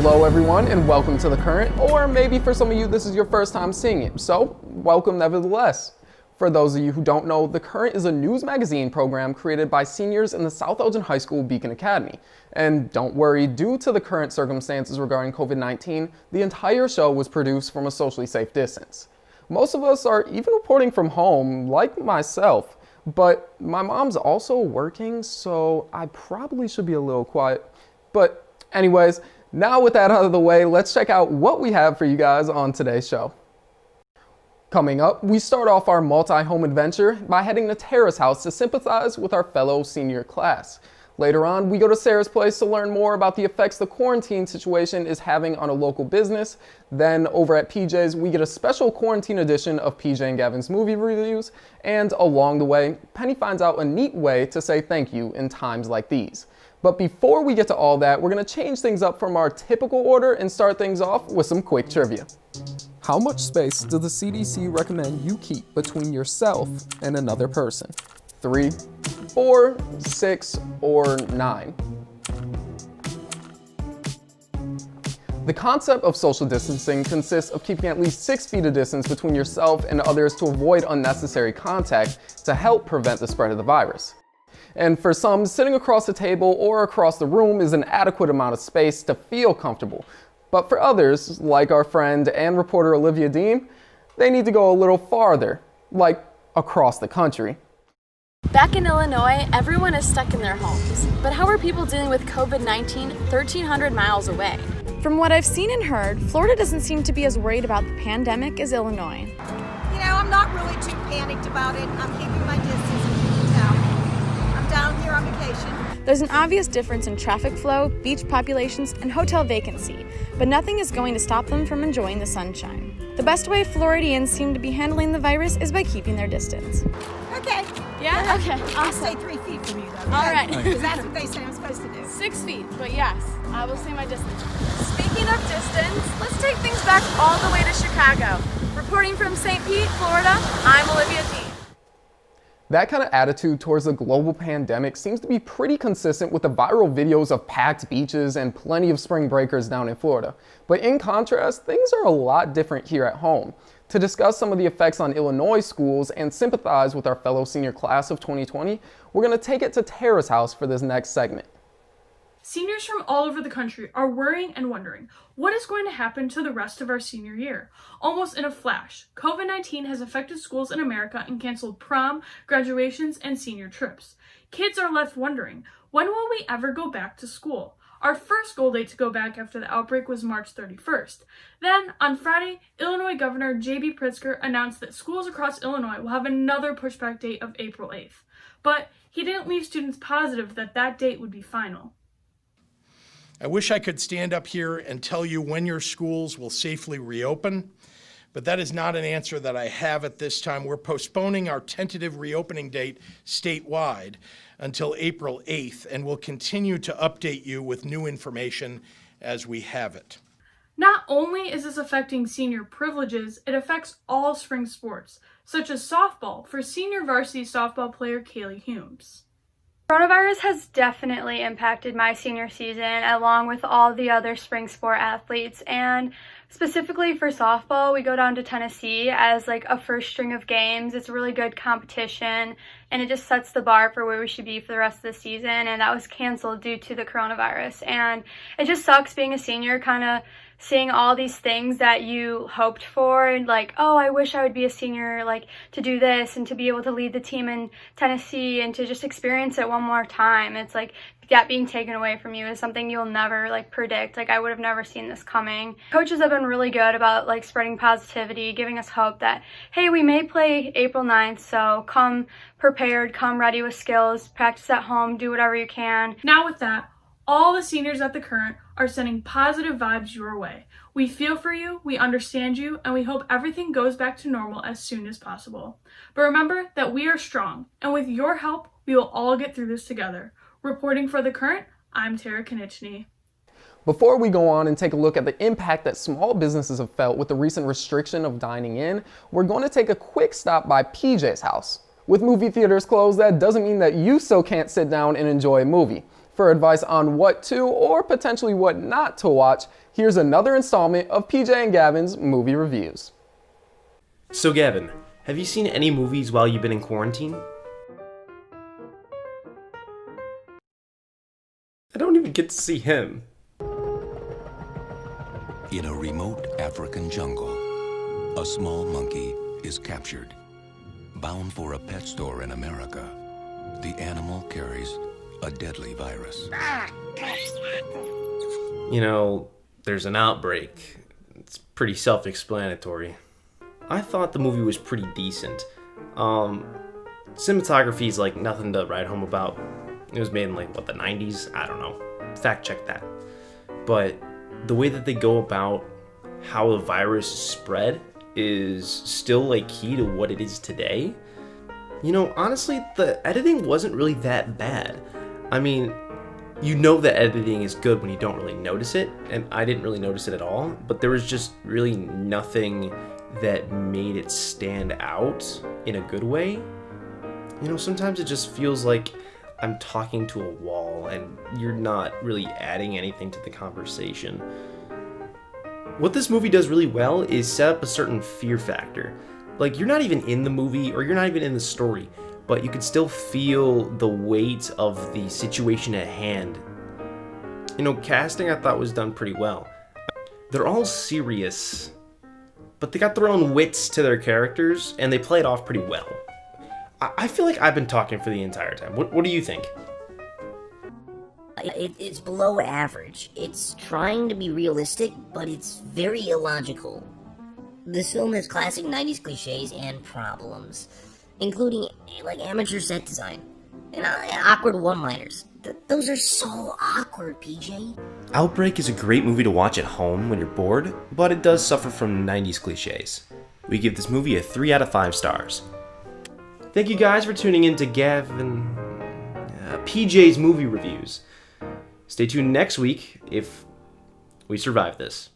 Hello everyone and welcome to The Current, or maybe for some of you this is your first time seeing it, so welcome nevertheless. For those of you who don't know, The Current is a news magazine program created by seniors in the South Elgin High School Beacon Academy. And don't worry, due to the current circumstances regarding COVID-19, the entire show was produced from a socially safe distance. Most of us are even reporting from home, like myself, but my mom's also working, so I probably should be a little quiet. But anyways, now with that out of the way, let's check out what we have for you guys on today's show. Coming up, we start off our multi-home adventure by heading to Tara's house to sympathize with our fellow senior class. Later on, we go to Sarah's place to learn more about the effects the quarantine situation is having on a local business. Then over at PJs, we get a special quarantine edition of PJ and Gavin's movie reviews. And along the way, Penny finds out a neat way to say thank you in times like these. But before we get to all that, we're going to change things up from our typical order and start things off with some quick trivia. How much space does the CDC recommend you keep between yourself and another person? 3, 4, 6, or 9? The concept of social distancing consists of keeping at least 6 feet of distance between yourself and others to avoid unnecessary contact to help prevent the spread of the virus. And for some, sitting across the table or across the room is an adequate amount of space to feel comfortable. But for others, like our friend and reporter Olivia Dean, they need to go a little farther, like across the country. Back in Illinois, everyone is stuck in their homes. But how are people dealing with COVID-19 1,300 miles away? From what I've seen and heard, Florida doesn't seem to be as worried about the pandemic as Illinois. You know, I'm not really too panicked about it. I'm keeping my distance, as you can tell. I'm down here on vacation. There's an obvious difference in traffic flow, beach populations, and hotel vacancy, but nothing is going to stop them from enjoying the sunshine. The best way Floridians seem to be handling the virus is by keeping their distance. Okay. Yeah? Okay, I'll awesome. stay 3 feet from you, though. All right. Because that's what they say I'm supposed to do. 6 feet, but yes, I will stay my distance. Speaking of distance, let's take things back all the way to Chicago. Reporting from St. Pete, Florida, I'm Olivia Dean. That kind of attitude towards the global pandemic seems to be pretty consistent with the viral videos of packed beaches and plenty of spring breakers down in Florida. But in contrast, things are a lot different here at home. To discuss some of the effects on Illinois schools and sympathize with our fellow senior class of 2020, we're going to take it to Tara's house for this next segment. Seniors from all over the country are worrying and wondering what is going to happen to the rest of our senior year. Almost in a flash, COVID-19 has affected schools in America and canceled prom, graduations, and senior trips. Kids are left wondering, when will we ever go back to school? Our first goal date to go back after the outbreak was March 31st. Then, on Friday, Illinois Governor J.B. Pritzker announced that schools across Illinois will have another pushback date of April 8th. But he didn't leave students positive that that date would be final. I wish I could stand up here and tell you when your schools will safely reopen, but that is not an answer that I have at this time. We're postponing our tentative reopening date statewide until April 8th, and we'll continue to update you with new information as we have it. Not only is this affecting senior privileges, it affects all spring sports, such as softball for senior varsity softball player Kaylee Humes. Coronavirus has definitely impacted my senior season along with all the other spring sport athletes, and specifically for softball, we go down to Tennessee as like a first string of games. It's a really good competition and it just sets the bar for where we should be for the rest of the season, and that was canceled due to the coronavirus. And it just sucks being a senior, kind of seeing all these things that you hoped for, and like, oh, I wish I would be a senior, like to do this and to be able to lead the team in Tennessee and to just experience it one more time. It's like that being taken away from you is something you'll never like predict. Like I would have never seen this coming. Coaches have been really good about like spreading positivity, giving us hope that, hey, we may play April 9th, so come prepared, come ready with skills, practice at home, do whatever you can. Now with that, all the seniors at The Current are sending positive vibes your way. We feel for you, we understand you, and we hope everything goes back to normal as soon as possible. But remember that we are strong, and with your help, we will all get through this together. Reporting for The Current, I'm Tara Konieczny. Before we go on and take a look at the impact that small businesses have felt with the recent restriction of dining in, we're going to take a quick stop by PJs House. With movie theaters closed, that doesn't mean that you still can't sit down and enjoy a movie. For advice on what to or potentially what not to watch, here's another installment of PJ and Gavin's Movie Reviews. So Gavin, have you seen any movies while you've been in quarantine? I don't even get to see him. In a remote African jungle, a small monkey is captured. Bound for a pet store in America, the animal carries a deadly virus. You know, there's an outbreak. It's pretty self-explanatory. I thought the movie was pretty decent. Cinematography is like nothing to write home about. It was made in like, the 90s? I don't know. Fact check that. But the way that they go about how the virus is spread is still like key to what it is today. You know, honestly, the editing wasn't really that bad. I mean, you know that editing is good when you don't really notice it, and I didn't really notice it at all, but there was just really nothing that made it stand out in a good way. You know, sometimes it just feels like I'm talking to a wall and you're not really adding anything to the conversation. What this movie does really well is set up a certain fear factor. Like, you're not even in the movie or you're not even in the story, but you can still feel the weight of the situation at hand. You know, casting I thought was done pretty well. They're all serious, but they got their own wits to their characters and they play it off pretty well. I feel like I've been talking for the entire time. What do you think? It's below average. It's trying to be realistic, but it's very illogical. This film has classic 90s cliches and problems, including like amateur set design and awkward one-liners. Those are so awkward, PJ. Outbreak is a great movie to watch at home when you're bored, but it does suffer from 90s cliches. We give this movie a 3 out of 5 stars. Thank you guys for tuning in to PJ's Movie Reviews. Stay tuned next week if we survive this.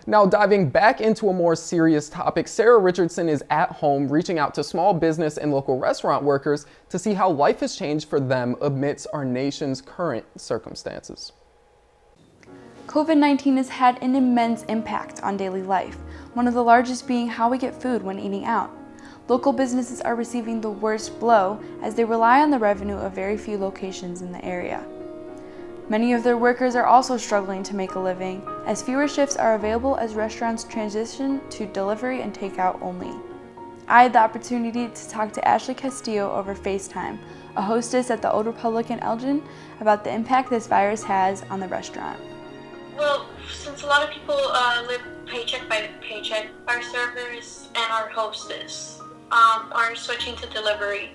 Now, diving back into a more serious topic, Sarah Richardson is at home reaching out to small business and local restaurant workers to see how life has changed for them amidst our nation's current circumstances. COVID-19 has had an immense impact on daily life, one of the largest being how we get food when eating out. Local businesses are receiving the worst blow as they rely on the revenue of very few locations in the area. Many of their workers are also struggling to make a living, as fewer shifts are available as restaurants transition to delivery and takeout only. I had the opportunity to talk to Ashley Castillo over FaceTime, a hostess at the Old Republic in Elgin, about the impact this virus has on the restaurant. Well, since a lot of people live paycheck by paycheck, our servers and our hostess are switching to delivery.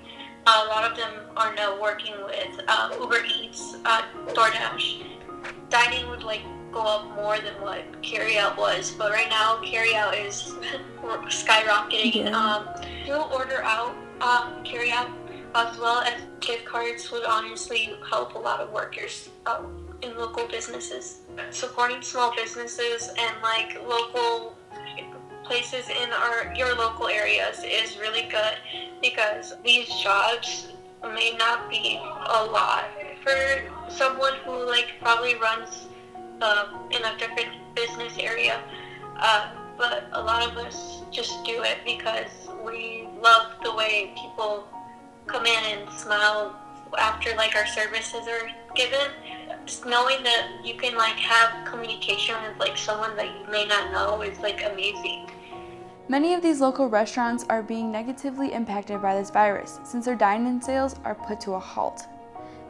A lot of them are now working with Uber Eats, DoorDash. Dining would go up more than what carryout was, but right now carryout is skyrocketing. Yeah. Do order out, carryout, as well as gift cards would honestly help a lot of workers in local businesses. Supporting small businesses and local places in your local areas is really good, because these jobs may not be a lot for someone who probably runs in a different business area, but a lot of us just do it because we love the way people come in and smile after our services are given. Just knowing that you can have communication with someone that you may not know is amazing. Many of these local restaurants are being negatively impacted by this virus since their dine-in sales are put to a halt.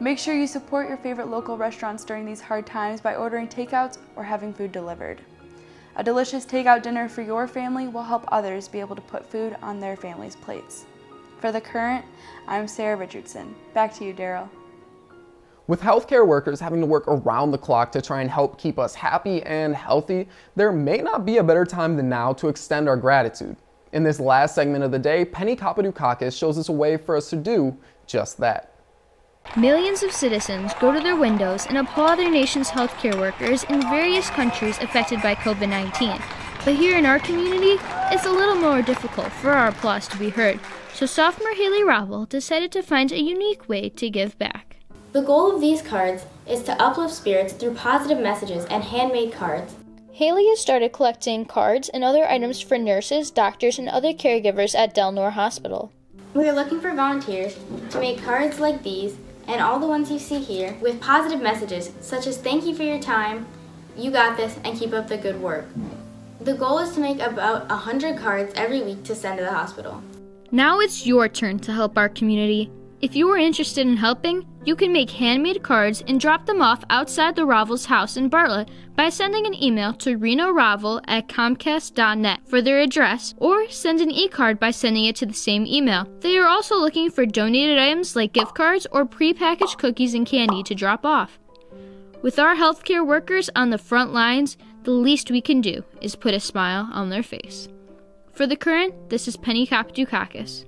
Make sure you support your favorite local restaurants during these hard times by ordering takeouts or having food delivered. A delicious takeout dinner for your family will help others be able to put food on their family's plates. For The Current, I'm Sarah Richardson. Back to you, Daryl. With healthcare workers having to work around the clock to try and help keep us happy and healthy, there may not be a better time than now to extend our gratitude. In this last segment of the day, Penny Kapadukakis shows us a way for us to do just that. Millions of citizens go to their windows and applaud their nation's healthcare workers in various countries affected by COVID-19. But here in our community, it's a little more difficult for our applause to be heard. So sophomore Haley Ravel decided to find a unique way to give back. The goal of these cards is to uplift spirits through positive messages and handmade cards. Haley has started collecting cards and other items for nurses, doctors, and other caregivers at Del Nor Hospital. We are looking for volunteers to make cards like these and all the ones you see here with positive messages such as thank you for your time, you got this, and keep up the good work. The goal is to make about 100 cards every week to send to the hospital. Now it's your turn to help our community. If you are interested in helping, you can make handmade cards and drop them off outside the Ravel's house in Bartlett by sending an email to renoravel@comcast.net for their address, or send an e-card by sending it to the same email. They are also looking for donated items like gift cards or pre-packaged cookies and candy to drop off. With our healthcare workers on the front lines, the least we can do is put a smile on their face. For The Current, this is Penny Kapdukakis.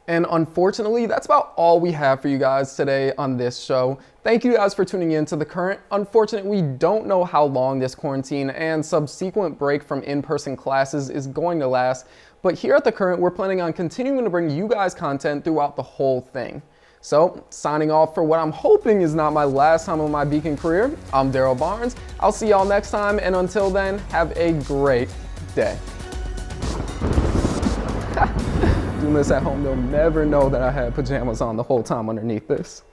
And unfortunately, that's about all we have for you guys today on this show. Thank you guys for tuning in to The Current. Unfortunately, we don't know how long this quarantine and subsequent break from in-person classes is going to last, but here at The Current, we're planning on continuing to bring you guys content throughout the whole thing. So, signing off for what I'm hoping is not my last time on my Beacon career, I'm Daryl Barnes. I'll see y'all next time, and until then, have a great day. Doing this at home, they'll never know that I had pajamas on the whole time underneath this.